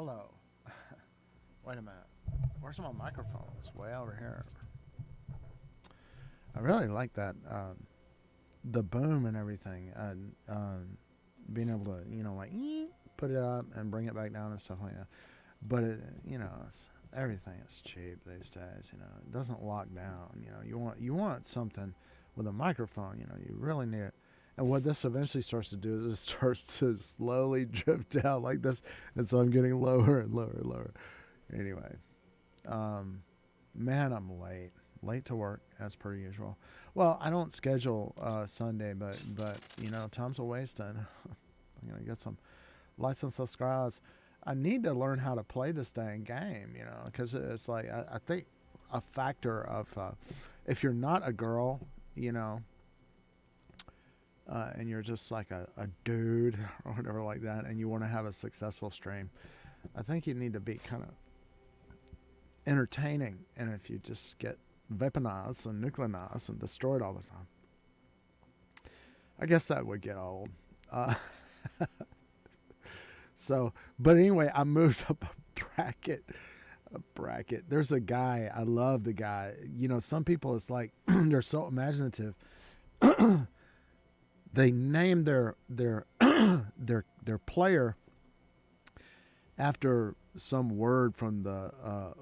Hello. Wait a minute. Where's my microphone? It's way over here. I really like that. The boom and everything. Being able to, like, put it up and bring it back down and stuff like that. But, everything is cheap these days. It doesn't lock down. You want something with a microphone. You really need it. And what this eventually starts to do is it starts to slowly drift down like this. And so I'm getting lower and lower and lower. Anyway, man, I'm late. Late to work as per usual. Well, I don't schedule Sunday, but time's a wasting. I'm gonna get some likes and subscribes. I need to learn how to play this dang game, because it's like I think a factor of if you're not a girl, and you're just like a dude or whatever like that, and you want to have a successful stream, I think you need to be kind of entertaining. And if you just get weaponized and nuclearized and destroyed all the time, I guess that would get old. But anyway, I moved up a bracket. There's a guy. I love the guy. Some people, it's like they're so imaginative. They name their their player after some word from the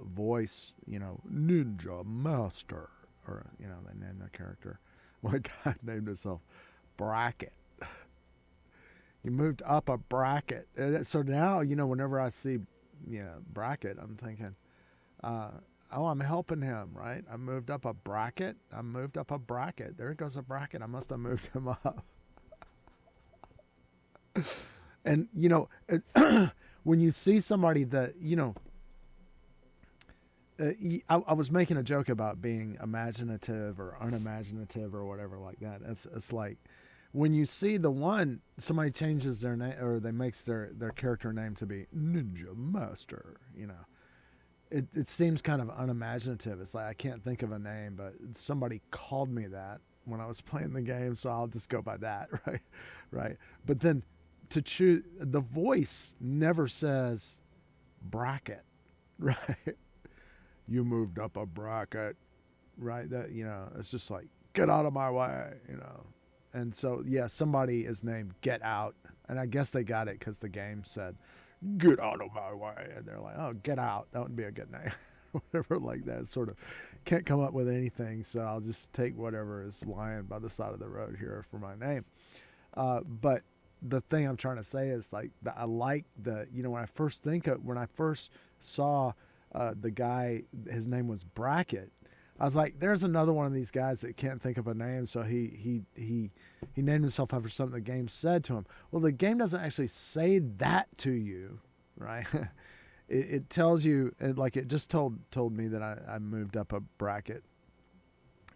voice, Ninja Master, or they name their character. One guy named himself Bracket. He moved up a bracket, and so now whenever I see Bracket, I'm thinking, I'm helping him, right? I moved up a bracket. There goes a bracket. I must have moved him up. And when you see somebody that I was making a joke about being imaginative or unimaginative or whatever like that. It's like when you see somebody changes their name, or they makes their character name to be Ninja Master. It seems kind of unimaginative. It's like I can't think of a name, but somebody called me that when I was playing the game, so I'll just go by that, right. But then to choose, the voice never says bracket, right? You moved up a bracket, right? That it's just like, get out of my way, And so somebody is named Get Out, and I guess they got it because the game said, "Get out of my way," and they're like, "Oh, Get Out, that would be a good name." Whatever like that. Sort of can't come up with anything, so I'll just take whatever is lying by the side of the road here for my name. But the thing I'm trying to say is like I like when I first saw the guy, his name was Bracket. I was like, there's another one of these guys that can't think of a name, so he named himself after something the game said to him. Well, the game doesn't actually say that to you, right? It tells you, like it just told me that I moved up a bracket,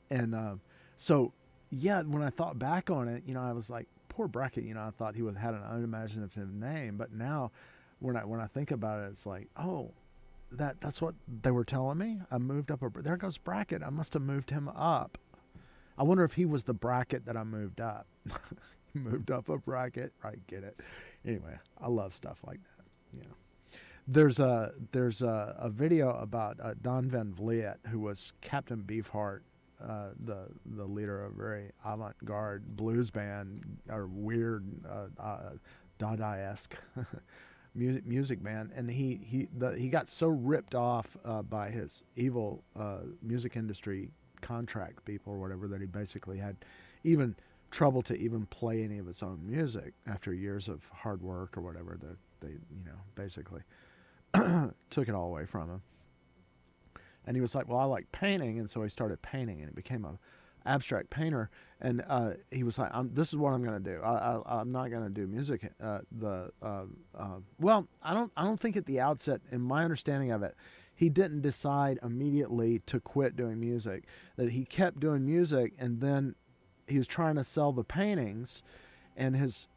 and so when I thought back on it, I was like, poor Bracket. I thought he had an unimaginative name, but now when I think about it, it's like, oh, that's what they were telling me. I moved up there goes Bracket. I must have moved him up. I wonder if he was the bracket that I moved up. Moved up a bracket, right? Get it? Anyway, I love stuff like that. There's a video about Don Van Vliet, who was Captain Beefheart, the leader of a very avant-garde blues band, or weird Dada-esque music band, and he got so ripped off by his evil music industry contract people or whatever, that he basically had even trouble to even play any of his own music after years of hard work or whatever. That they basically took it all away from him. And he was like, well, I like painting, and so he started painting, and he became a abstract painter. And he was like, this is what I'm going to do. I'm not going to do music. Well, I don't think at the outset, in my understanding of it, he didn't decide immediately to quit doing music. That he kept doing music, and then he was trying to sell the paintings, and his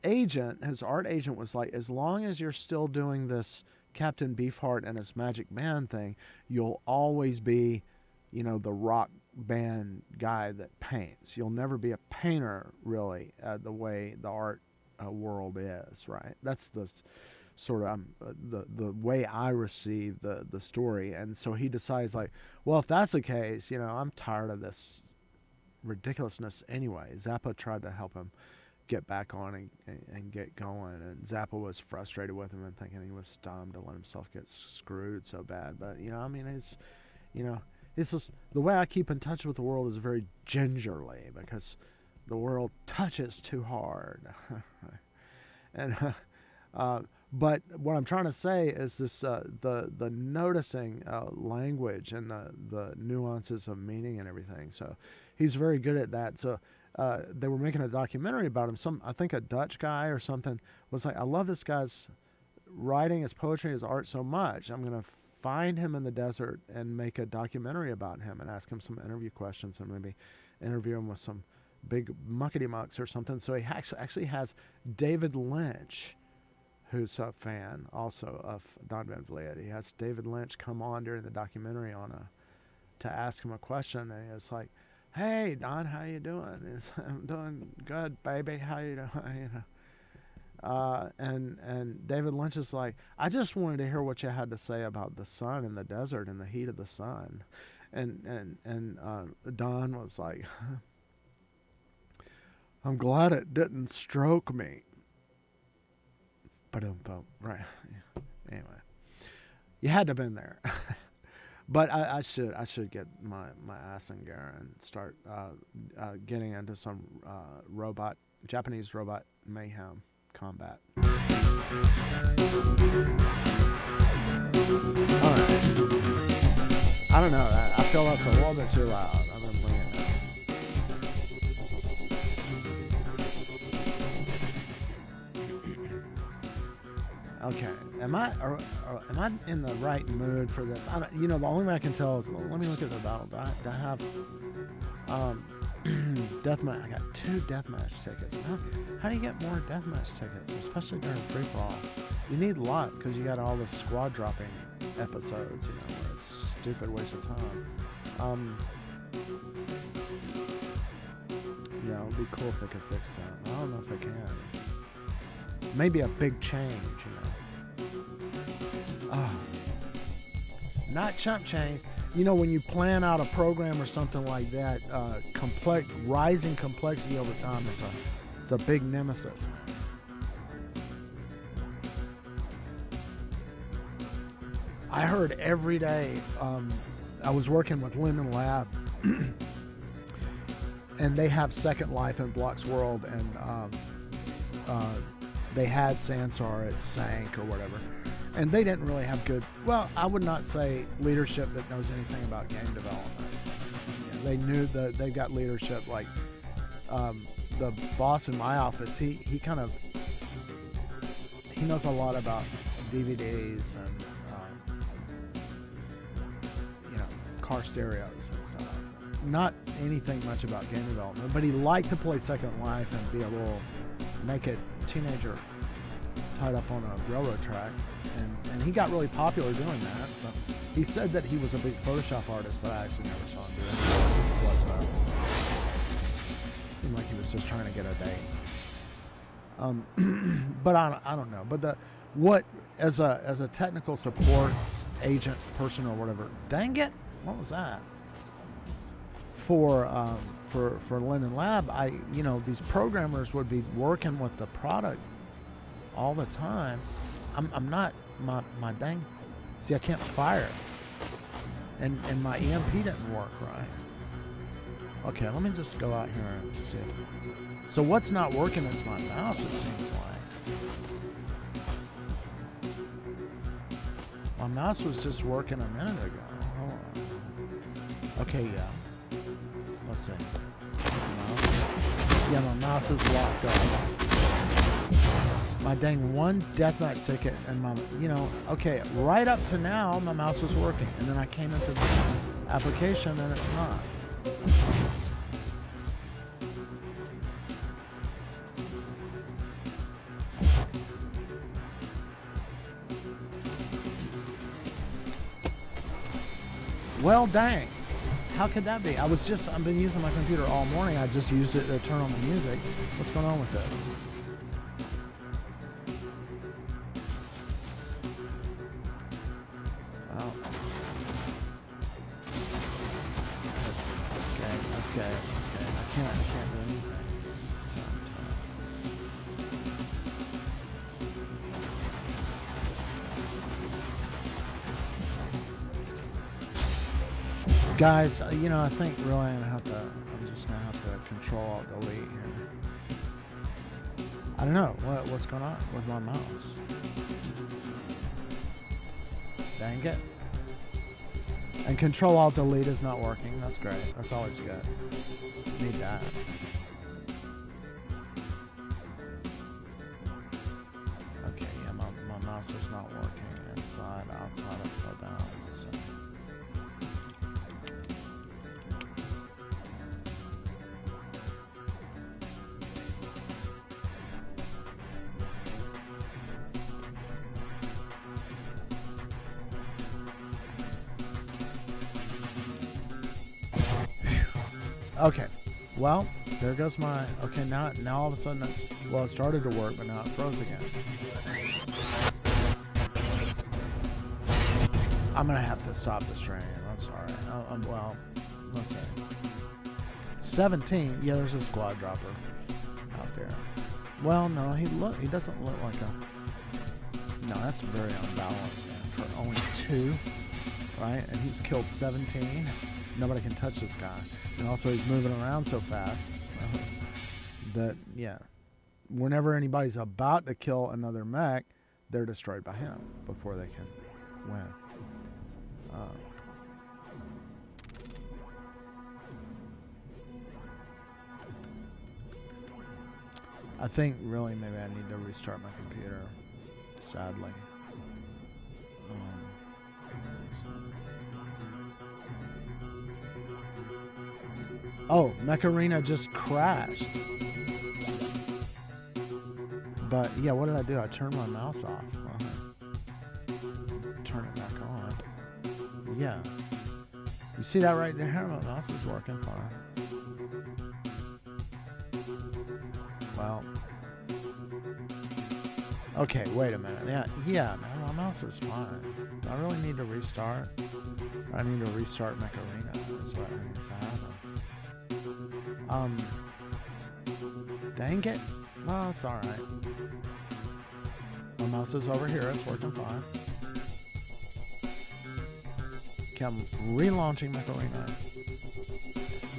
art agent was like, as long as you're still doing this Captain Beefheart and his Magic Man thing, you'll always be, the rock band guy that paints. You'll never be a painter, really, the way the art world is, right? That's sort of the way I receive the story. And so he decides, like, well, if that's the case, I'm tired of this ridiculousness anyway. Zappa tried to help him get back on and get going, and Zappa was frustrated with him and thinking he was dumb to let himself get screwed so bad. But it's just the way I keep in touch with the world is very gingerly, because the world touches too hard. And but what I'm trying to say is this: the noticing language and the nuances of meaning and everything. So he's very good at that. So they were making a documentary about him. I think a Dutch guy or something was like, I love this guy's writing, his poetry, his art so much. I'm going to find him in the desert and make a documentary about him and ask him some interview questions and maybe interview him with some big muckety mucks or something. So he actually has David Lynch, who's a fan also of Don Van Vliet. He has David Lynch come on during the documentary to ask him a question, and it's like, hey, Don, how you doing? I'm doing good, baby. How you doing? And David Lynch is like, I just wanted to hear what you had to say about the sun in the desert and the heat of the sun. And Don was like, I'm glad it didn't stroke me. Ba-dum-bum. Right. Anyway, you had to have been there. But I should get my ass in gear and start getting into some Japanese robot mayhem combat. All right. I don't know. I feel that's a little bit too loud. I'm gonna bring it down. Okay, am I in the right mood for this? The only way I can tell is, let me look at the battle. Do I have deathmatch? I got 2 deathmatch tickets. How do you get more deathmatch tickets, especially during free for all? You need lots because you got all the squad dropping episodes. It's a stupid waste of time. It'd be cool if they could fix that. I don't know if they can. Maybe a big change, not chump change. When you plan out a program or something like that, rising complexity over time it's a big nemesis. I heard every day. I was working with Linden Lab, and they have Second Life in Block's World, and they had Sansar, it sank or whatever. And they didn't really have I would not say leadership that knows anything about game development. They knew that they got leadership, like the boss in my office, he knows a lot about DVDs and car stereos and stuff. Not anything much about game development, but he liked to play Second Life and be a little naked teenager tied up on a railroad track, and he got really popular doing that. So he said that he was a big Photoshop artist, but I actually never saw him do it whatsoever. It seemed like he was just trying to get a date. But I don't know. But as a technical support agent person or whatever, dang it, what was that? For Linden Lab, these programmers would be working with the product all the time. I'm not my dang. See, I can't fire, and my EMP didn't work right. Okay, let me just go out here and see. So what's not working is my mouse. It seems like my mouse was just working a minute ago. Hold on. Okay, yeah. Let's see. My mouse is locked up. My dang 1 deathmatch ticket and okay, right up to now my mouse was working, and then I came into this application and it's not. Well, dang. How could that be? I've been using my computer all morning. I just used it to turn on the music. What's going on with this? Guys, I think really I'm just gonna have to Control Alt Delete here. I don't know what's going on with my mouse. Dang it. And Control Alt Delete is not working. That's great. That's always good. Need that. Okay, yeah, my mouse is not working. Inside, outside, upside down. So. Okay, well, there goes my. Okay, now all of a sudden it started to work, but now it froze again. I'm gonna have to stop the stream. I'm sorry. Well, let's see. 17. Yeah, there's a squad dropper out there. Well, no, he doesn't look like a. No, that's very unbalanced, man. For only 2, right? And he's killed 17. Nobody can touch this guy. And also he's moving around so fast that, yeah, whenever anybody's about to kill another mech, they're destroyed by him before they can win. I think really maybe I need to restart my computer, sadly. Oh, Mech Arena just crashed. But yeah, what did I do? I turned my mouse off. Turn it back on. Yeah. You see that right there? My mouse is working fine. Well. Okay, wait a minute. Yeah, man, my mouse is fine. Do I really need to restart? I need to restart Mech Arena. That's what needs to happen. Dang it. Well, it's alright. My mouse is over here. It's working fine. Okay, I'm relaunching Mech Arena.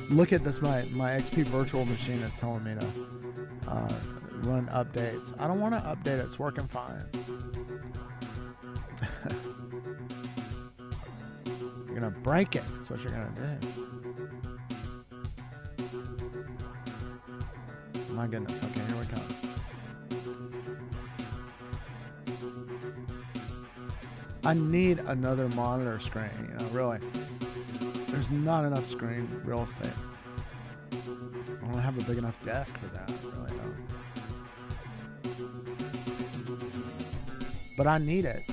Look at this. My XP virtual machine is telling me to run updates. I don't want to update it. It's working fine. You're going to break it. That's what you're going to do. My goodness. Okay, here we come. I need another monitor screen, really. There's not enough screen real estate. I don't have a big enough desk for that, really don't. But I need it.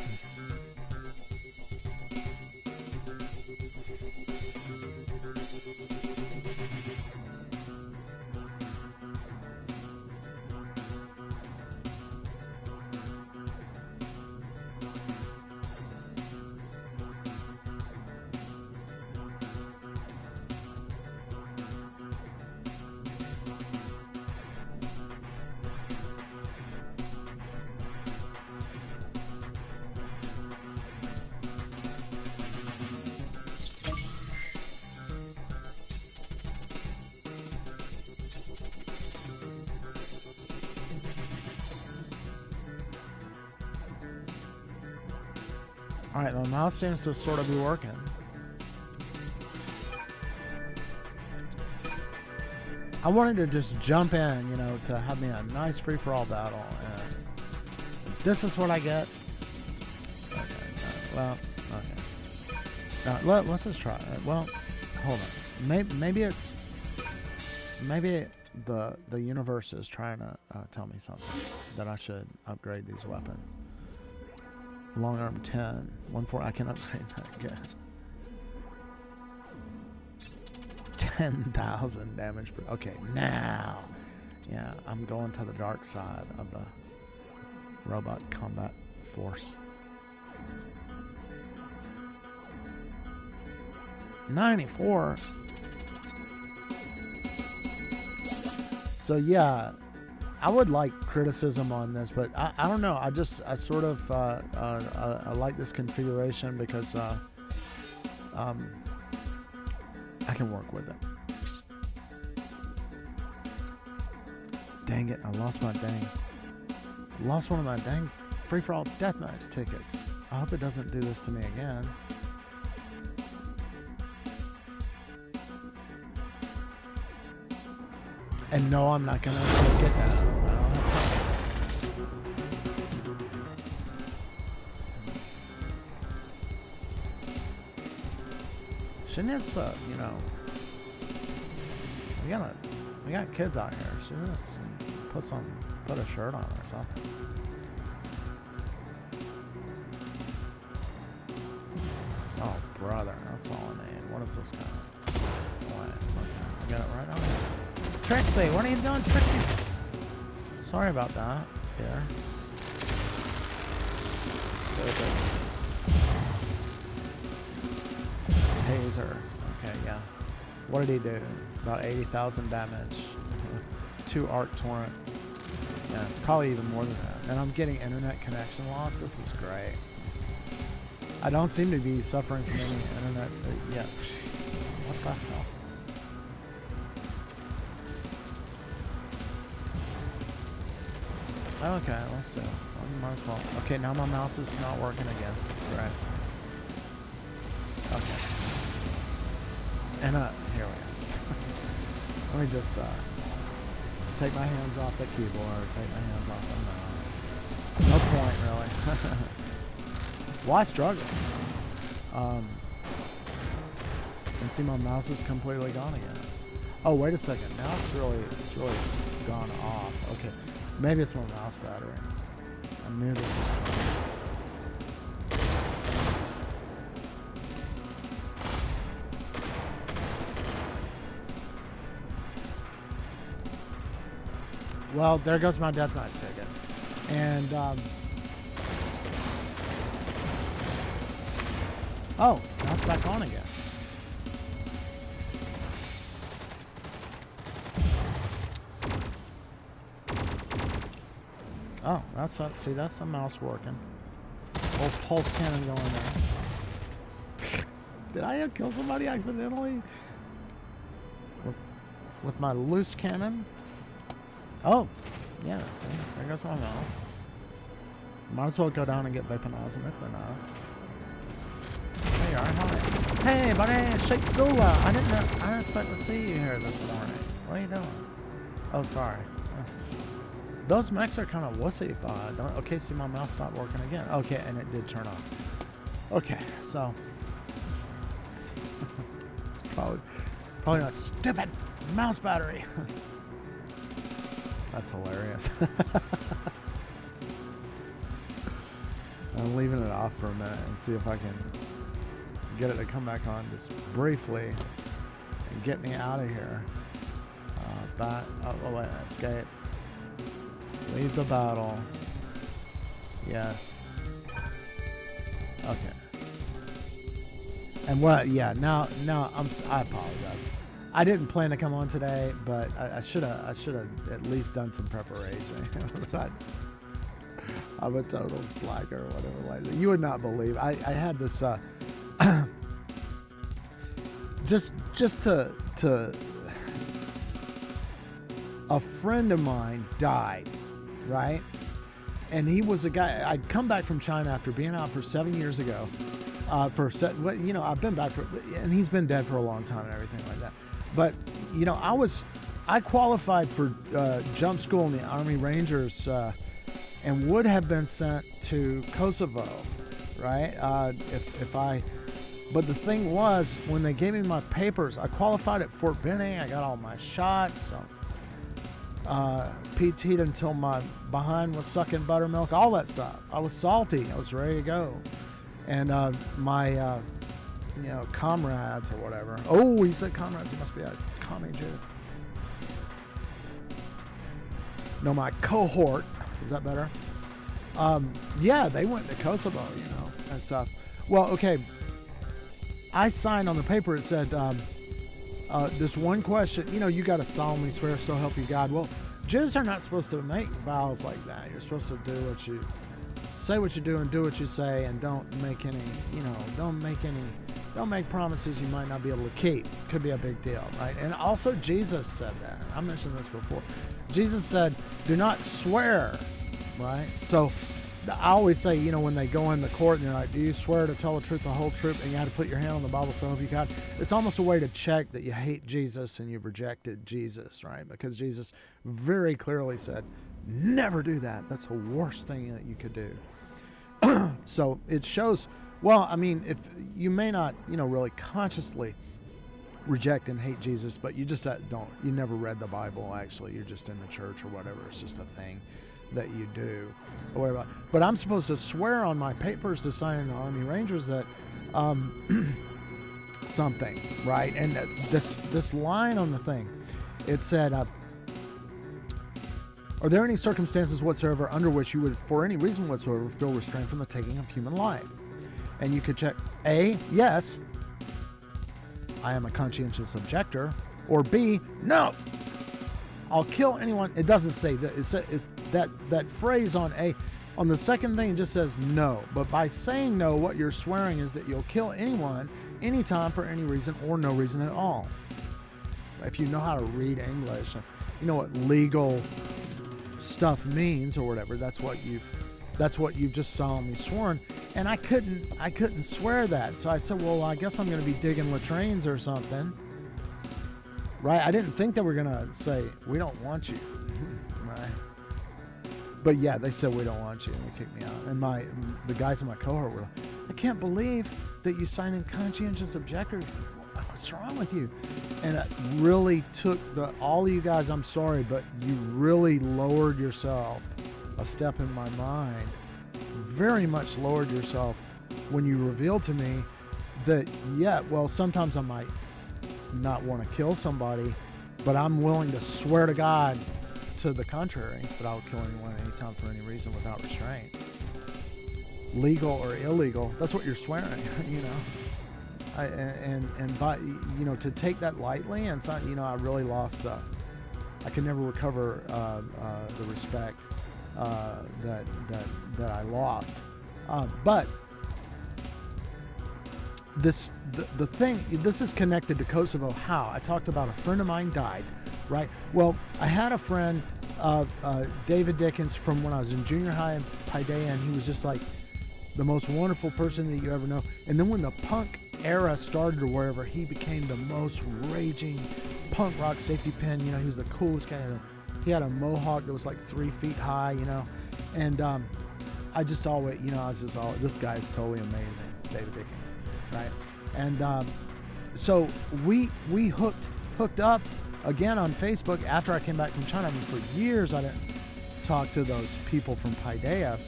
Alright, the mouse seems to sort of be working. I wanted to just jump in, to have me a nice free-for-all battle. And this is what I get. Okay, well, okay. Now, let's just try it. Well, hold on. Maybe the universe is trying to tell me something, that I should upgrade these weapons. Long arm 10. 1-4. I can upgrade that again. 10,000 damage per. Okay, now. Yeah, I'm going to the dark side of the robot combat force. 94. So yeah, I would like criticism on this, but I don't know. I sort of I like this configuration because I can work with it. Dang it, I lost my dang. Lost one of my dang free-for-all deathmatch tickets. I hope it doesn't do this to me again. And no, I'm not gonna take it now. I don't have time. Shouldn't this, you know, we got kids out here. Shouldn't this put a shirt on or something? Oh, brother, that's all I need. What is this guy? What? I got it right on here. Trixie, what are you doing, Trixie? Sorry about that. Here. Stupid. Taser. Okay, yeah. What did he do? About 80,000 damage. 2 arc torrent. Yeah, it's probably even more than that. And I'm getting internet connection loss. This is great. I don't seem to be suffering from any internet. Yeah. What the hell? Okay, let's see. I might as well. Okay, now my mouse is not working again. Right. Okay. And here we go. Let me just take my hands off the keyboard, take my hands off the mouse. No point, really. Why struggle? And see, my mouse is completely gone again. Oh, wait a second. Now it's really gone off. Okay. Maybe it's my mouse battery. I knew this was coming. Well, there goes my deathmatch tickets. And, oh, now it's back on again. Oh, that's the mouse working. Old pulse cannon going there. Did I kill somebody accidentally? With my loose cannon? Oh, yeah, see, there goes my mouse. Might as well go down and get Vaponauz and Myclonaz. There you are, hi. Hey, buddy, Sheikh Zula. I didn't expect to see you here this morning. What are you doing? Oh, sorry. Those mechs are kind of wussy if I don't. Okay, see, my mouse stopped working again. Okay, and it did turn on. Okay, so it's probably a stupid mouse battery. That's hilarious. I'm leaving it off for a minute and see if I can get it to come back on just briefly and get me out of here. Oh wait, escape. Leave the battle. Yes. Okay. And what? Yeah. Now I apologize. I didn't plan to come on today, but I should have at least done some preparation. I'm a total slacker or whatever like that. You would not believe. I had this just to a friend of mine died, right? And he was a guy. I'd come back from China after being out for 7 years ago. I've been back and he's been dead for a long time and everything like that. But I qualified for jump school in the Army Rangers and would have been sent to Kosovo, right? But the thing was, when they gave me my papers, I qualified at Fort Benning. I got all my shots. PT'd until my behind was sucking buttermilk, all that stuff. I was salty. I was ready to go. And my comrades or whatever. Oh, he said comrades. He must be a commie Jew. No, my cohort. Is that better? Yeah, they went to Kosovo, and stuff. Well, okay. I signed on the paper. It said, this one question, you got to solemnly swear, so help you God. Well, Jews are not supposed to make vows like that. You're supposed to say what you do and do what you say, and don't make any don't make promises you might not be able to keep. Could be a big deal, right? And also Jesus said that. I mentioned this before. Jesus said, do not swear, right? So I always say, when they go in the court and they're like, do you swear to tell the truth, the whole truth, and you have to put your hand on the Bible, so help you God? It's almost a way to check that you hate Jesus and you've rejected Jesus, right? Because Jesus very clearly said, never do that. That's the worst thing that you could do. So it shows, if you may not, really consciously reject and hate Jesus, but you just you never read the Bible, actually. You're just in the church or whatever. It's just a thing that you do or whatever. But I'm supposed to swear on my papers to sign in the Army Rangers that something, right? And this line on the thing, it said, are there any circumstances whatsoever under which you would, for any reason whatsoever, feel restrained from the taking of human life? And you could check A, yes, I am a conscientious objector, or B, no, I'll kill anyone. It doesn't say that. That phrase on A, on the second thing, it just says no. But by saying no, what you're swearing is that you'll kill anyone, anytime, for any reason, or no reason at all. If you know how to read English, you know what legal stuff means or whatever. That's what you've just solemnly sworn. And I couldn't swear that. So I said, well, I guess I'm going to be digging latrines or something. Right? I didn't think they were going to say, we don't want you. Right? But yeah, they said, we don't want you, and they kicked me out. And the guys in my cohort were like, I can't believe that you signed in conscientious objector. What's wrong with you? And it really took all of you guys, I'm sorry, but you really lowered yourself a step in my mind. Very much lowered yourself when you revealed to me that, sometimes I might not want to kill somebody, but I'm willing to swear to God to the contrary, that I'll kill anyone anytime for any reason without restraint. Legal or illegal, that's what you're swearing, to take that lightly, and so, I really lost, I could never recover the respect that I lost. But this is connected to Kosovo. How? I talked about a friend of mine died, right? Well, I had a friend, David Dickens, from when I was in junior high in Paideia, and he was just like the most wonderful person that you ever know. And then when the punk era started or wherever, he became the most raging punk rock safety pin. He was the coolest guy. He had a mohawk that was like 3 feet high, and I just always, this guy is totally amazing, David Dickens, right? And so we hooked up again on Facebook after I came back from China. For years I didn't talk to those people from Paideia,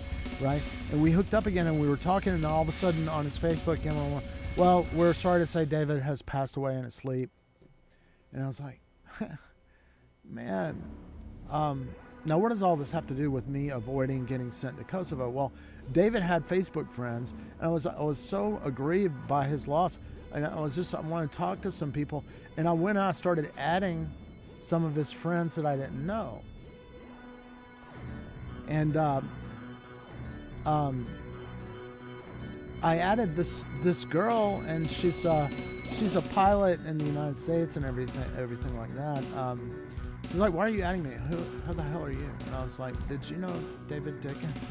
right? And we hooked up again, and we were talking, and then all of a sudden on his Facebook, well, we're sorry to say David has passed away in his sleep. And I was like, man, now what does all this have to do with me avoiding getting sent to Kosovo? Well, David had Facebook friends, and I was so aggrieved by his loss, and I wanted to talk to some people, and I started adding some of his friends that I didn't know. And I added this girl, and she's a pilot in the United States and everything like that. She's like, why are you adding me? Who the hell are you? And I was like, did you know David Dickens?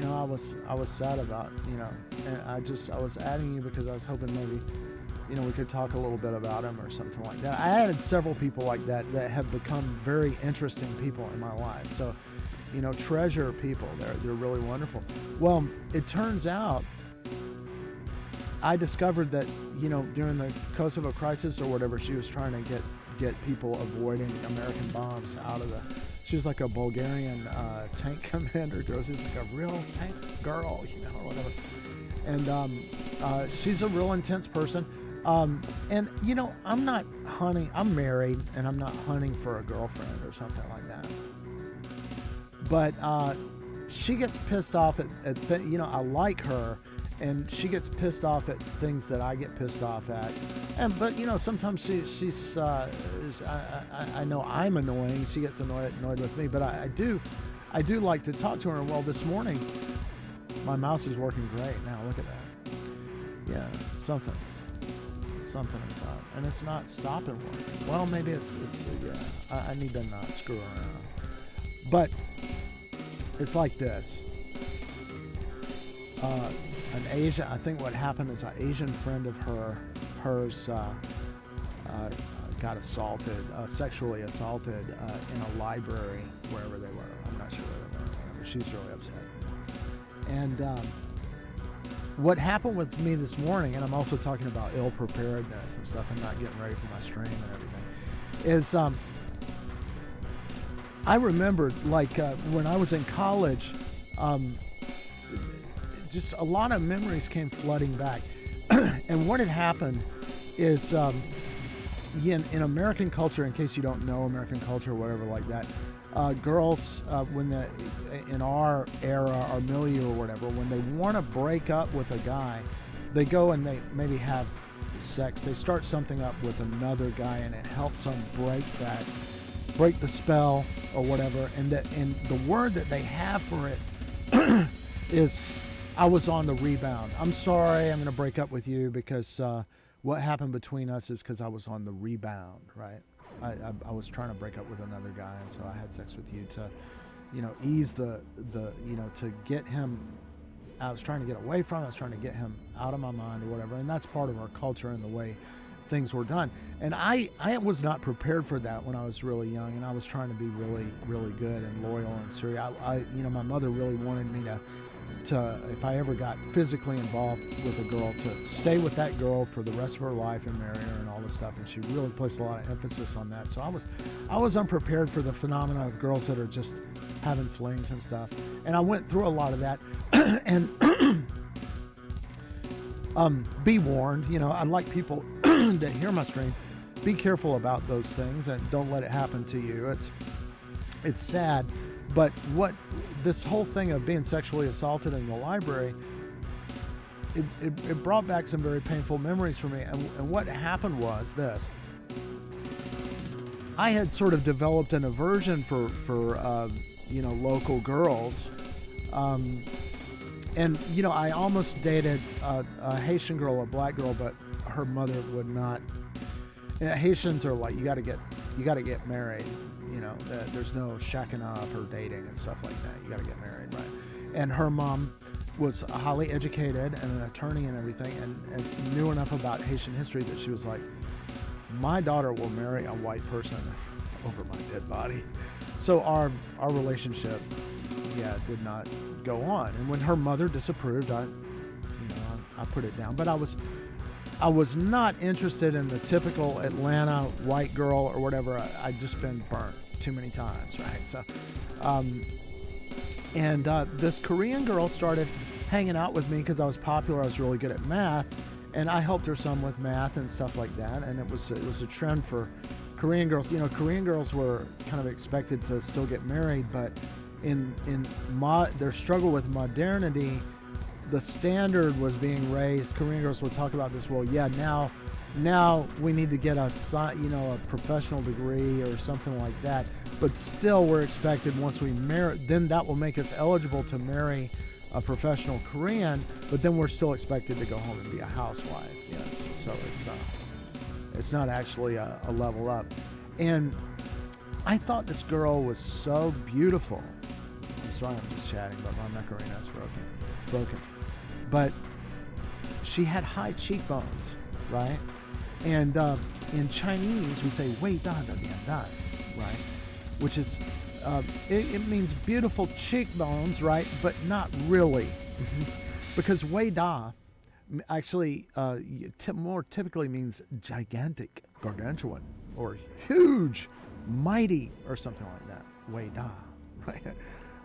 I was sad about, and I was adding you because I was hoping maybe, we could talk a little bit about him or something like that. I added several people like that have become very interesting people in my life. So, treasure people. They're really wonderful. Well, it turns out I discovered that, during the Kosovo crisis or whatever, she was trying to get people avoiding American bombs out of she was like a Bulgarian tank commander. She's like a real tank girl, or whatever. And she's a real intense person. And, I'm not hunting. I'm married, and I'm not hunting for a girlfriend or something like that. But she gets pissed off at I like her, and she gets pissed off at things that I get pissed off at. But sometimes she's I know I'm annoying. She gets annoyed with me, but I do like to talk to her. Well, this morning my mouse is working great. Now look at that. Yeah, something inside, and it's not stopping working. Well, maybe it's yeah. I need to not screw around, but it's like this. An Asian, I think what happened is an Asian friend of hers got assaulted, sexually assaulted in a library wherever they were. I'm not sure where they were. Whatever. She's really upset. And what happened with me this morning, and I'm also talking about ill preparedness and stuff, and not getting ready for my stream and everything, is I remembered when I was in college. Just a lot of memories came flooding back. And what had happened is in American culture, in case you don't know American culture or whatever like that, girls, in our era or milieu or whatever, when they want to break up with a guy, they go and they maybe have sex. They start something up with another guy, and it helps them break the spell or whatever. And the word that they have for it is, I was on the rebound. I'm sorry, I'm going to break up with you because what happened between us is because I was on the rebound, right? I was trying to break up with another guy, and so I had sex with you to, ease to get him. I was trying to get away from it. I was trying to get him out of my mind or whatever, and that's part of our culture and the way things were done. And I was not prepared for that when I was really young, and I was trying to be really, really good and loyal and serious. My mother really wanted me to, if I ever got physically involved with a girl, to stay with that girl for the rest of her life and marry her and all this stuff. And she really placed a lot of emphasis on that. So I was unprepared for the phenomena of girls that are just having flings and stuff. And I went through a lot of that. And be warned, I'd like people that hear my stream, be careful about those things and don't let it happen to you. It's sad. But this whole thing of being sexually assaulted in the library, it brought back some very painful memories for me. And what happened was this. I had sort of developed an aversion for local girls. And, I almost dated a Haitian girl, a black girl, but her mother would not. Haitians are like, you got to get married. There's no shacking up or dating and stuff like that. You got to get married, right? And her mom was highly educated and an attorney and everything, and knew enough about Haitian history that she was like, my daughter will marry a white person over my dead body. So our relationship, did not go on. And when her mother disapproved, I put it down. But I was not interested in the typical Atlanta white girl or whatever. I'd just been burnt too many times, right? So, this Korean girl started hanging out with me because I was popular. I was really good at math, and I helped her some with math and stuff like that. And it was a trend for Korean girls. Korean girls were kind of expected to still get married, but in their struggle with modernity, the standard was being raised. Korean girls would talk about this. Well, now we need to get a professional degree or something like that. But still, we're expected once we marry, then that will make us eligible to marry a professional Korean. But then we're still expected to go home and be a housewife. Yes, so it's not actually a level up. And I thought this girl was so beautiful. I'm sorry, I'm just chatting, but my Macarena is broken. But she had high cheekbones, right? And in Chinese, we say 伟大的脸蛋, right? Which is, it means beautiful cheekbones, right? But not really. Because 伟大actually more typically means gigantic, gargantuan, or huge, mighty, or something like that. 伟大, right?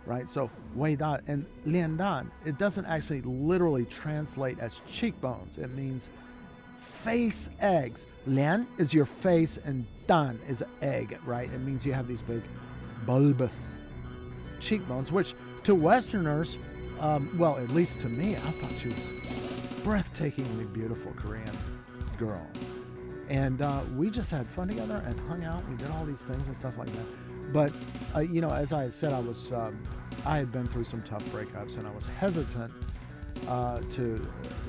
Right, so 伟大 and 脸蛋, it doesn't actually literally translate as cheekbones. It means face eggs. 脸 is your face and 蛋 is an egg, right? It means you have these big bulbous cheekbones, which to Westerners, well, at least to me, I thought she was breathtakingly beautiful Korean girl. And we just had fun together and hung out. We did all these things and stuff like that. But, as I had said, I had been through some tough breakups, and I was hesitant to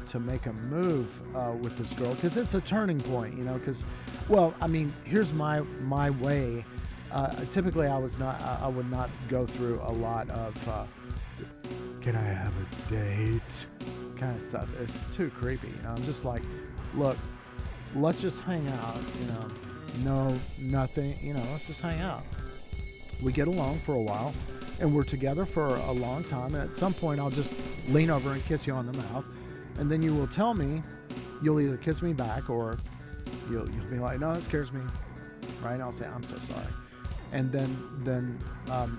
to make a move with this girl, because it's a turning point, you know. Because, well, I mean, here's my way. Typically, I would not go through a lot of can I have a date kind of stuff. It's too creepy, you know. I'm just like, look, let's just hang out, you know. No, nothing, you know. Let's just hang out. We get along for a while, and we're together for a long time. And at some point, I'll just lean over and kiss you on the mouth, and then you will tell me, you'll either kiss me back or you'll be like, no, that scares me, right? And I'll say, I'm so sorry. And then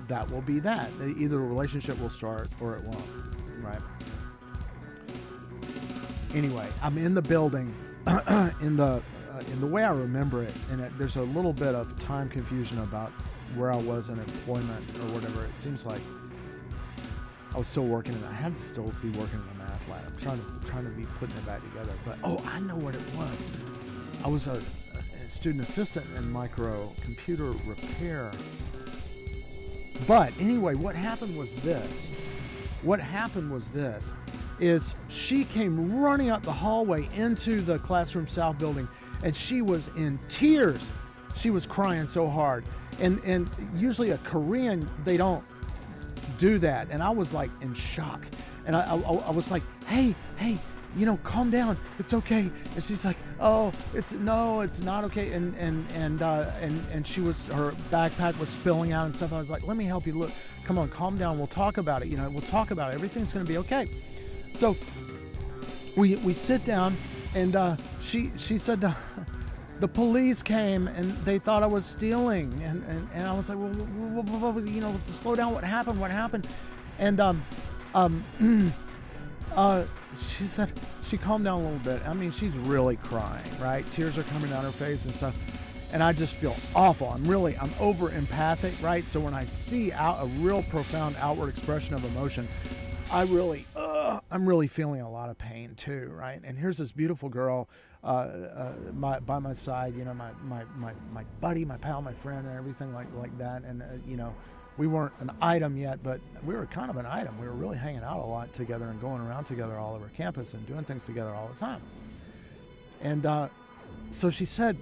that will be that. Either a relationship will start or it won't, right? Anyway, I'm in the building, in the way I remember it, and there's a little bit of time confusion about where I was in employment or whatever. It seems like I was still working, and I had to still be working in the math lab. I'm trying to be putting it back together. But I know what it was. I was a student assistant in micro computer repair. But anyway, what happened was this. Is she came running up the hallway into the Classroom South building, and she was in tears. She was crying so hard. And usually a Korean, they don't do that. And I was like in shock. And I was like, hey, you know, calm down. It's okay. And she's like, oh, it's not okay. And she was, her backpack was spilling out and stuff. I was like, let me help you. Look, come on, calm down. We'll talk about it. You know, we'll talk about it. Everything's going to be okay. So we sit down, and she said the police came and they thought I was stealing, and I was like, well, you know, slow down. What happened? And she said, she calmed down a little bit. I mean, she's really crying, right? Tears are coming down her face and stuff. And I just feel awful. I'm over empathic, right? So when I see a real profound outward expression of emotion, I'm really feeling a lot of pain too, right? And here's this beautiful girl by my side, you know, my buddy, my pal, my friend, and everything like that. And you know, we weren't an item yet, but we were kind of an item. We were really hanging out a lot together and going around together all over campus and doing things together all the time. And so she said,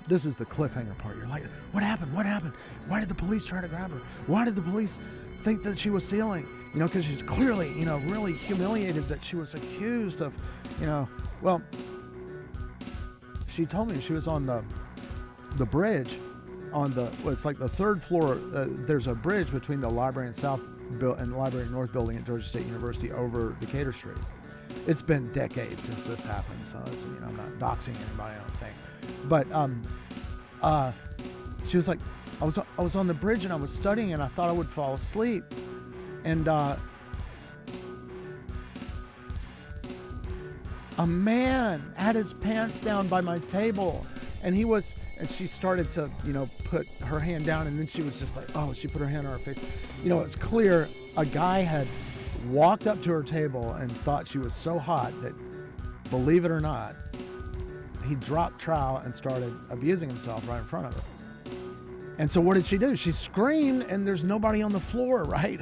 this is the cliffhanger part. You're like, what happened? Why did the police try to grab her? Why did the police think that she was stealing? You know, because she's clearly, you know, really humiliated that she was accused of, you know, well, she told me she was on the bridge it's like the third floor. There's a bridge between the Library and South and Library and North building at Georgia State University over Decatur Street. It's been decades since this happened, so it's, you know, I'm not doxing anybody, I don't think. But she was like, I was on the bridge and I was studying and I thought I would fall asleep, and a man had his pants down by my table, and she started to, you know, put her hand down, and then she was just like, oh, she put her hand on her face. You know, it's clear a guy had walked up to her table and thought she was so hot that, believe it or not, he dropped trowel and started abusing himself right in front of her. And so what did she do? She screamed, and there's nobody on the floor, right?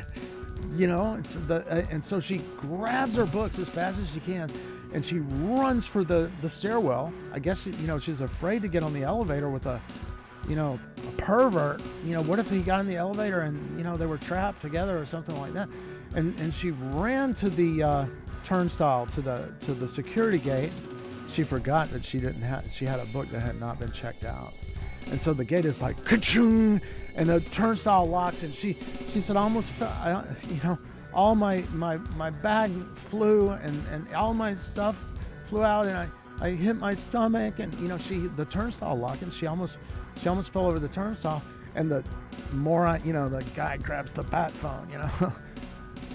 You know, and so she grabs her books as fast as she can, and she runs for the stairwell. I guess, you know, she's afraid to get on the elevator with a pervert. You know, what if he got in the elevator and, you know, they were trapped together or something like that? And she ran to the turnstile to the security gate. She forgot that she had a book that had not been checked out. And so the gate is like, ka-chung, and the turnstile locks, and she said, I almost fell, you know, all my bag flew, and all my stuff flew out, and I hit my stomach, and, you know, the turnstile locked, and she almost fell over the turnstile, and the moron, you know, the guy grabs the bat phone, you know,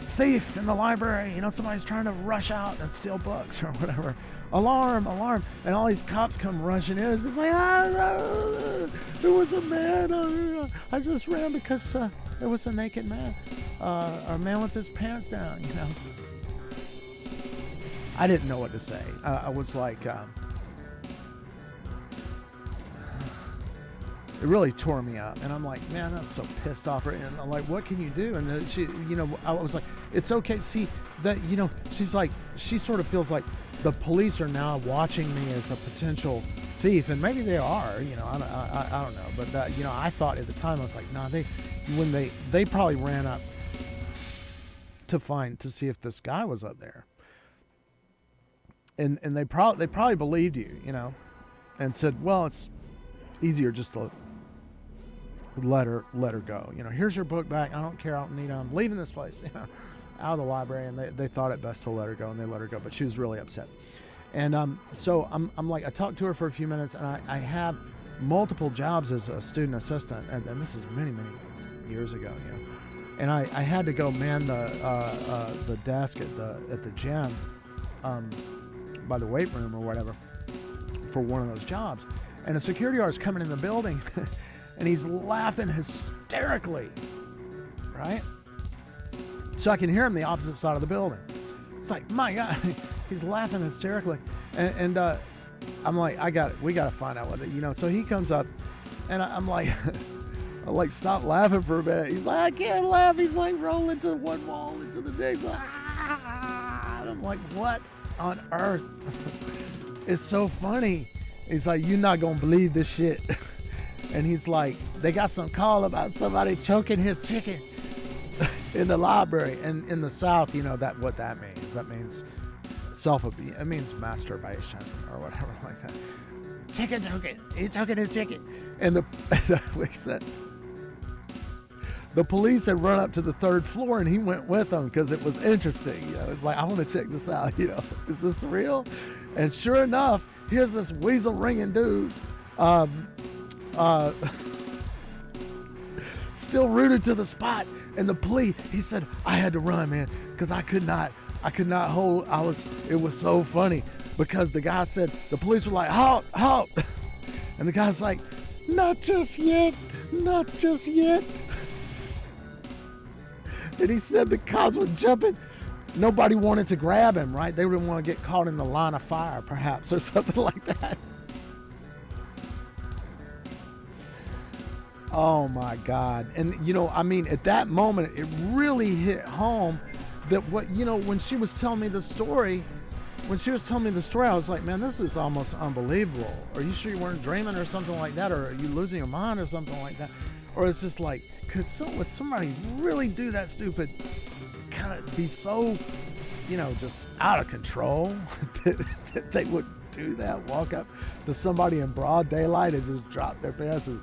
thief in the library, you know, somebody's trying to rush out and steal books or whatever. Alarm, and all these cops come rushing in. It's just like, there was a man. I just ran because there was a naked man, a man with his pants down, you know. I didn't know what to say. I was like, it really tore me up. And I'm like, man, that's so pissed off. And I'm like, what can you do? And she, I was like, it's okay. See that, she's like, she sort of feels like the police are now watching me as a potential thief, and maybe they are, I don't know. But that, I thought at the time, I was like, nah, they probably ran up to see if this guy was up there. And they probably believed you, and said, well, it's easier just to let her go. Here's your book back. I don't care. I don't need it. I'm leaving this place, out of the library. And they thought it best to let her go, and they let her go. But she was really upset. And so I'm like, I talked to her for a few minutes, and I have multiple jobs as a student assistant, and this is many, many years ago, And I had to go man the desk at the gym, by the weight room or whatever, for one of those jobs. And a security guard is coming in the building and he's laughing hysterically, right? So I can hear him the opposite side of the building. It's like, my God, he's laughing hysterically. And I'm like, we got to find out what it, So he comes up and I'm like, I like, stop laughing for a minute. He's like, I can't laugh. He's like rolling to one wall into the next. And I'm like, what on earth? It's so funny. He's like, you're not gonna believe this shit. And he's like, they got some call about somebody choking his chicken in the library. And in the South, that what that means. That means self-abuse. It means masturbation or whatever like that. Chicken choking. He's choking his chicken. And we said, the police had run up to the third floor and he went with them because it was interesting. It's like, I want to check this out. Is this real? And sure enough, here's this weasel ringing dude, still rooted to the spot. And the police, he said, I had to run, man, because I could not hold. It was so funny because the guy said, the police were like, halt. And the guy's like, not just yet. And he said the cops were jumping. Nobody wanted to grab him, right? They didn't want to get caught in the line of fire, perhaps, or something like that. Oh, my God. And, at that moment, it really hit home that when she was telling me the story, I was like, man, this is almost unbelievable. Are you sure you weren't dreaming or something like that? Or are you losing your mind or something like that? Or it's just like, would somebody really do that stupid, kind of be so, just out of control that they would do that, walk up to somebody in broad daylight and just drop their pants and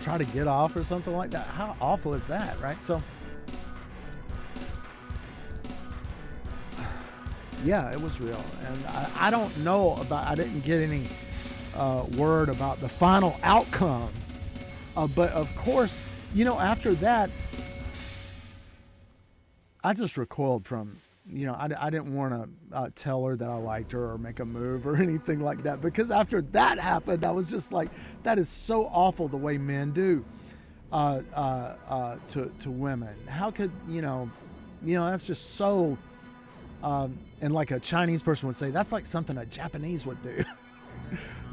try to get off or something like that? How awful is that, right? So, yeah, it was real. And I don't know I didn't get any word about the final outcome. But of course, after that, I just recoiled from, I didn't want to tell her that I liked her or make a move or anything like that. Because after that happened, I was just like, that is so awful the way men do to women. How could, that's just so, and like a Chinese person would say, that's like something a Japanese would do.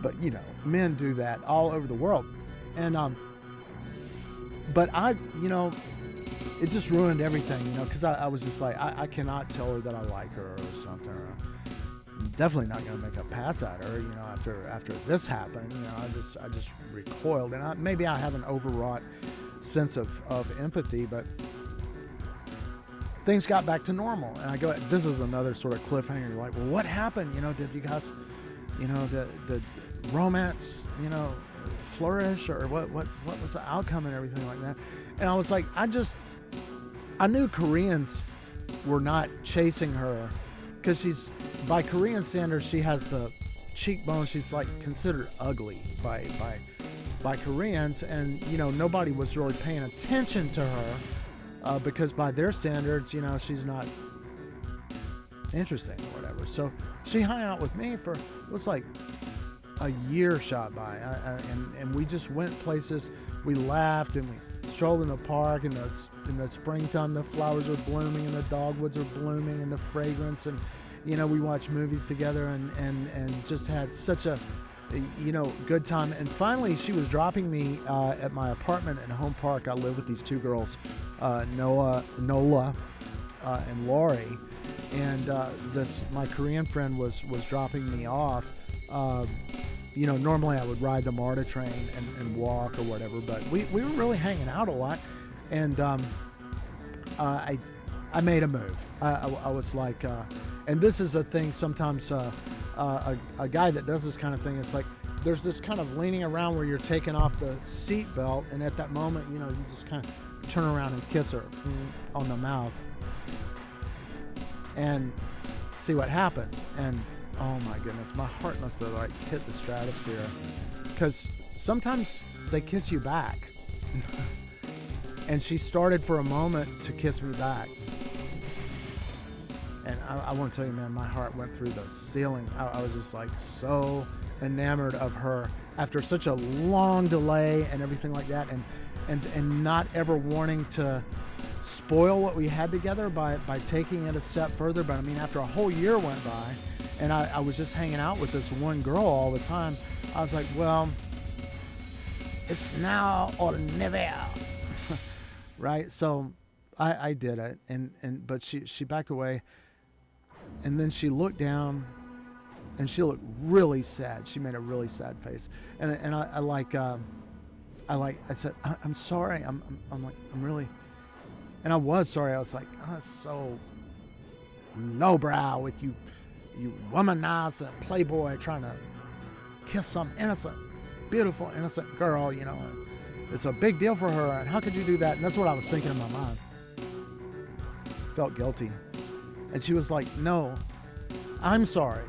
But, men do that all over the world. And, but it just ruined everything, because I was just like, I cannot tell her that I like her or something. I'm definitely not going to make a pass at her, after this happened. I just recoiled. And maybe I have an overwrought sense of empathy, but things got back to normal. And I go, this is another sort of cliffhanger. You're like, well, what happened? Did you guys, the romance, flourish, or what was the outcome and everything like that? And I was like, I knew Koreans were not chasing her because by Korean standards, she has the cheekbone. She's like considered ugly by Koreans, and nobody was really paying attention to her because by their standards, she's not interesting or whatever. So she hung out with me for, it was like a year shot by, and we just went places. We laughed and we strolled in the park in the springtime. The flowers are blooming and the dogwoods are blooming and the fragrance, and we watched movies together and just had such a good time. And finally, she was dropping me at my apartment in Home Park. I live with these two girls, Nola, and Lori. And my Korean friend was dropping me off. Normally I would ride the MARTA train and walk or whatever, but we were really hanging out a lot. And I made a move. I was like, and this is a thing sometimes, a guy that does this kind of thing, it's like there's this kind of leaning around where you're taking off the seat belt, and at that moment, you just kind of turn around and kiss her on the mouth and see what happens. And oh my goodness, my heart must have like hit the stratosphere, because sometimes they kiss you back. And she started for a moment to kiss me back. And I want to tell you, man, my heart went through the ceiling. I was just like so enamored of her after such a long delay and everything like that, and not ever wanting to spoil what we had together by taking it a step further. But I mean, after a whole year went by and I was just hanging out with this one girl all the time, I was like, well, it's now or never. Right? So I did it, but she backed away, and then she looked down and she looked really sad. She made a really sad face. And I said, I'm sorry. I'm really, and I was sorry. I was like, oh, that's so lowbrow with you womanizer playboy trying to kiss some innocent, beautiful, innocent girl, and it's a big deal for her, and how could you do that? And that's what I was thinking in my mind. Felt guilty. And she was like, no, I'm sorry.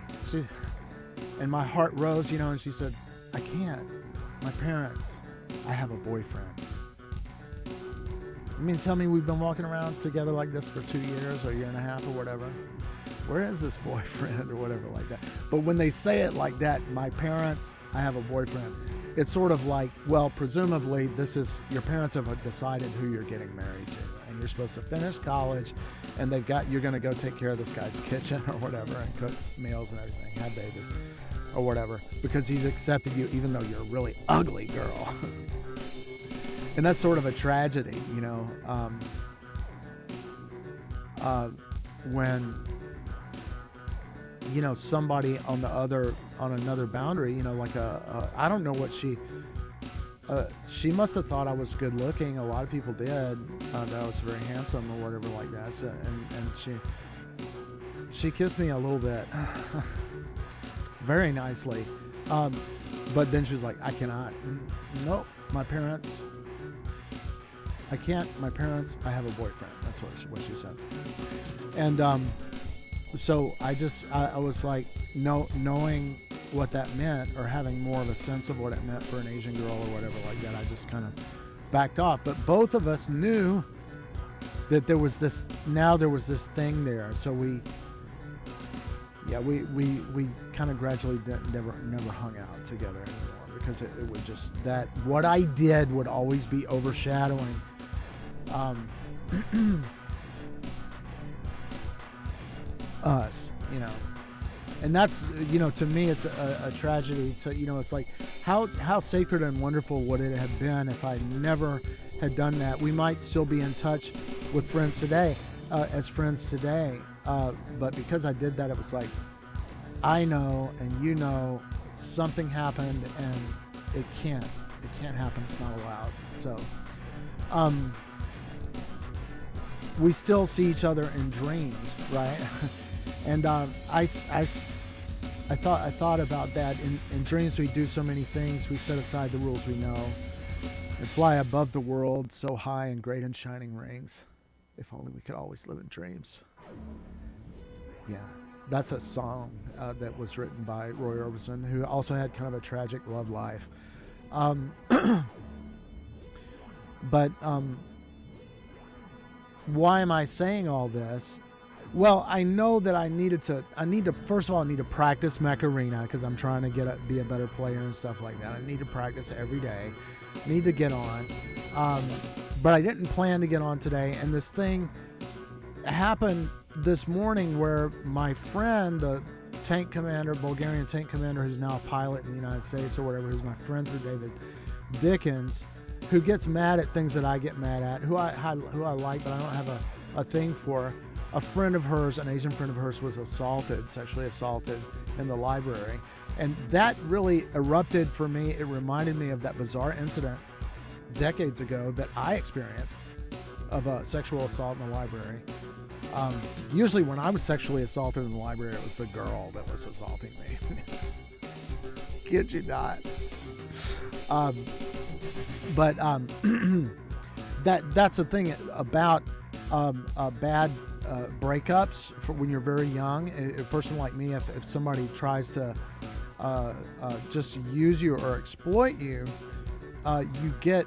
And my heart rose, and she said, I can't. My parents, I have a boyfriend. I mean, tell me we've been walking around together like this for 2 years or a year and a half or whatever. Where is this boyfriend or whatever like that? But when they say it like that, my parents, I have a boyfriend, it's sort of like, well, presumably your parents have decided who you're getting married to, and you're supposed to finish college, and you're going to go take care of this guy's kitchen or whatever and cook meals and everything, have babies or whatever, because he's accepted you even though you're a really ugly girl. And that's sort of a tragedy, when somebody on another boundary, like I don't know what she must have thought I was good looking. A lot of people did, that I was very handsome or whatever like that. So, and she kissed me a little bit, very nicely. But then she was like, I cannot. Nope, my parents, I can't. My parents, I have a boyfriend. That's what she said. And, so I was like, knowing what that meant, or having more of a sense of what it meant for an Asian girl or whatever like that, I just kind of backed off. But both of us knew that there was this thing there. So we kind of gradually never hung out together anymore, because it would just, that what I did would always be overshadowing us, and that's, to me, it's a tragedy. So, it's like, how sacred and wonderful would it have been if I never had done that? We might still be in touch with friends today, but because I did that, it was like, I know and something happened, and it can't happen. It's not allowed. So we still see each other in dreams, right? And I thought about that. In dreams, we do so many things. We set aside the rules we know and fly above the world, so high in great and shining rings. If only we could always live in dreams. Yeah, that's a song that was written by Roy Orbison, who also had kind of a tragic love life. But why am I saying all this? Well, I know that I need to practice Macarena, because I'm trying to be a better player and stuff like that. I need to practice every day. I need to get on. But I didn't plan to get on today. And this thing happened this morning where my friend, the tank commander, Bulgarian tank commander, who's now a pilot in the United States or whatever, who's my friend through David Dickens, who gets mad at things that I get mad at, who I like, but I don't have a thing for. A friend of hers, an Asian friend of hers, was sexually assaulted in the library. And that really erupted for me. It reminded me of that bizarre incident decades ago that I experienced of a sexual assault in the library. Usually when I was sexually assaulted in the library, it was the girl that was assaulting me. Kid you not. That's the thing about bad breakups for when you're very young. A person like me, if somebody tries to just use you or exploit you, you get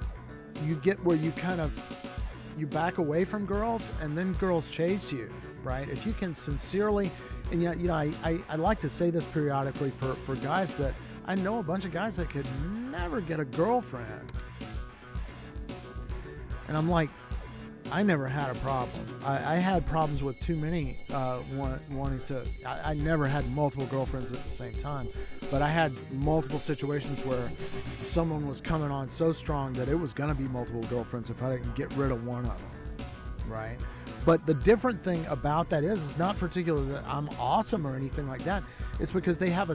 where you kind of you back away from girls, and then girls chase you, right? If you can sincerely, and you know, I like to say this periodically for guys that I know a bunch of guys that could never get a girlfriend, and I'm like, I never had a problem. I had problems with too many wanting to. I never had multiple girlfriends at the same time, but I had multiple situations where someone was coming on so strong that it was going to be multiple girlfriends if I didn't get rid of one of them, right? But the different thing about that is, it's not particularly that I'm awesome or anything like that. It's because they have a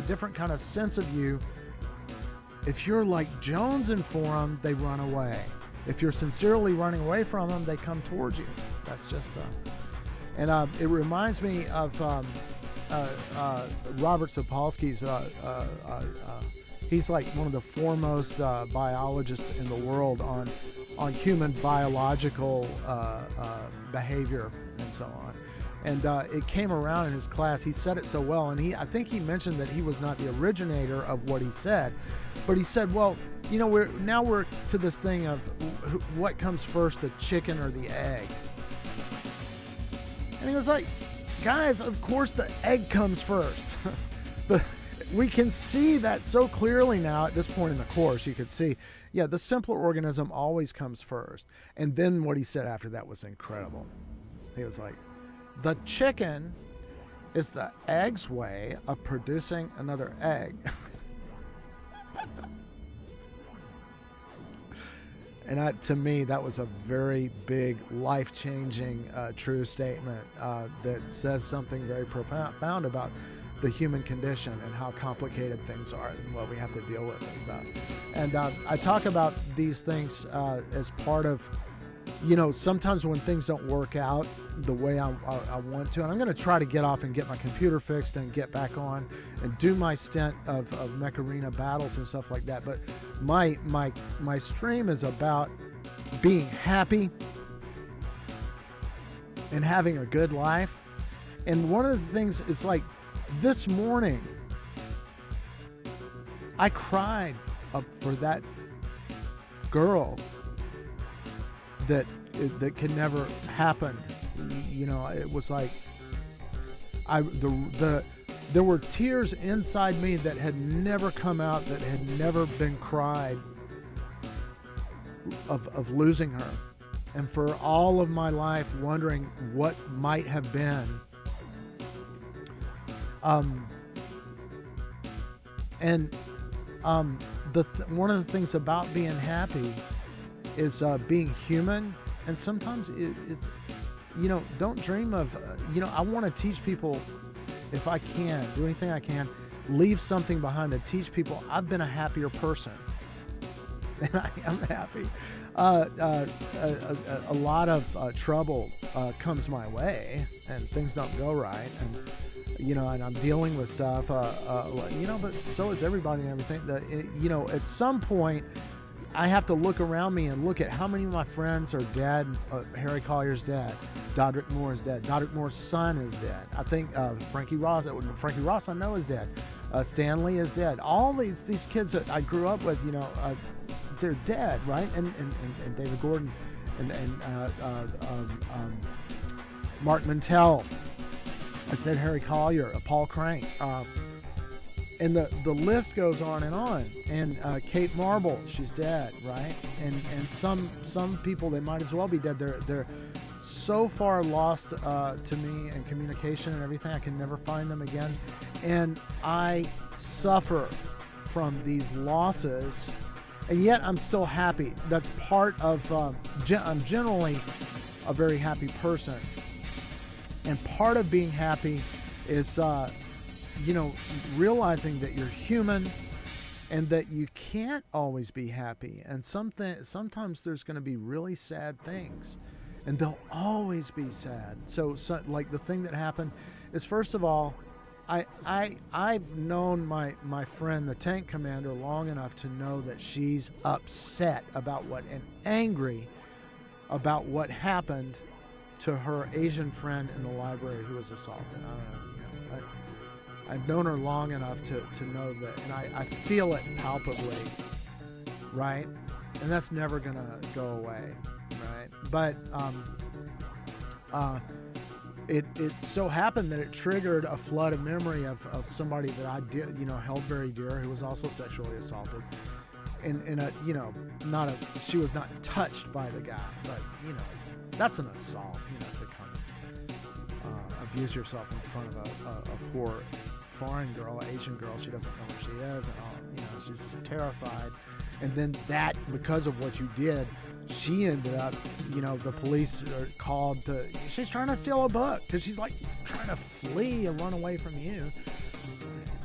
different kind of sense of you. If you're like jonesing for them, they run away. If you're sincerely running away from them, they come towards you. That's just, and it reminds me of Robert Sapolsky's. He's like one of the foremost biologists in the world on human biological behavior and so on. And it came around in his class. He said it so well, and I think he mentioned that he was not the originator of what he said, but he said, well, you know, we're to this thing of what comes first, the chicken or the egg. And he was like, guys, of course the egg comes first. But we can see that so clearly now at this point in the course. You could see, yeah, the simpler organism always comes first. And then what he said after that was incredible. He was like, the chicken is the egg's way of producing another egg. And to me, that was a very big, life-changing, true statement that says something very profound about the human condition and how complicated things are and what we have to deal with and stuff. And I talk about these things as part of, you know, sometimes when things don't work out the way I want to, and I'm going to try to get off and get my computer fixed and get back on and do my stint of Mech Arena battles and stuff like that. But my stream is about being happy and having a good life. And one of the things is, like, this morning I cried for that girl that could never happen. You know, it was like there were tears inside me that had never come out, that had never been cried of losing her, and for all of my life wondering what might have been. One of the things about being happy is being human, and sometimes it's, you know, don't dream of, you know, I want to teach people, if I can, do anything I can, leave something behind to teach people I've been a happier person, and I am happy. A lot of trouble comes my way, and things don't go right, and, you know, and I'm dealing with stuff, you know, but so is everybody and everything. You know, at some point, I have to look around me and look at how many of my friends are dead. Harry Collier's dead. Dodrick Moore is dead. Dodrick Moore's son is dead. I think Frankie Ross I know is dead. Stanley is dead. All these kids that I grew up with, you know, they're dead, right? And David Gordon and Mark Mantell. I said Harry Collier, Paul Crank. And the list goes on and on. And Kate Marble, she's dead, right? And some people, they might as well be dead. They're so far lost to me and communication and everything. I can never find them again. And I suffer from these losses, and yet I'm still happy. That's part of, I'm generally a very happy person. And part of being happy is, realizing that you're human and that you can't always be happy. And sometimes there's going to be really sad things, and they'll always be sad. So like the thing that happened is, first of all, I've known my friend, the tank commander, long enough to know that she's upset about and angry about what happened to her Asian friend in the library who was assaulted. I don't know, I've known her long enough to know that, and I feel it palpably, right? And that's never gonna go away, right? But it so happened that it triggered a flood of memory of somebody that I did, held very dear, who was also sexually assaulted. In a, she was not touched by the guy, but, that's an assault, to come abuse yourself in front of a poor foreign girl, an Asian girl. She doesn't know where she is, and all, she's just terrified. And then that, because of what you did, she ended up, the police are called to, she's trying to steal a book because she's like trying to flee and run away from you.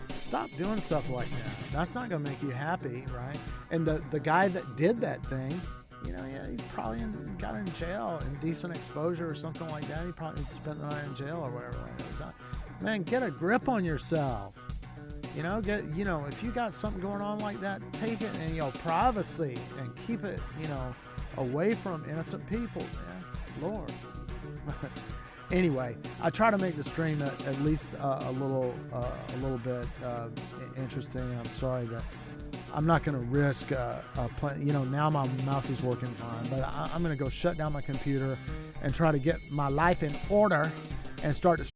Stop doing stuff like that. That's not going to make you happy, right? And the guy that did that thing, he's probably got in jail, indecent exposure or something like that. He probably spent the night in jail or whatever. Man, get a grip on yourself. If you got something going on like that, take it in privacy and keep it, away from innocent people, man. Lord. Anyway, I try to make the stream at least a little bit interesting, and I'm sorry that I'm not going to risk now my mouse is working fine, but I'm going to go shut down my computer and try to get my life in order and start to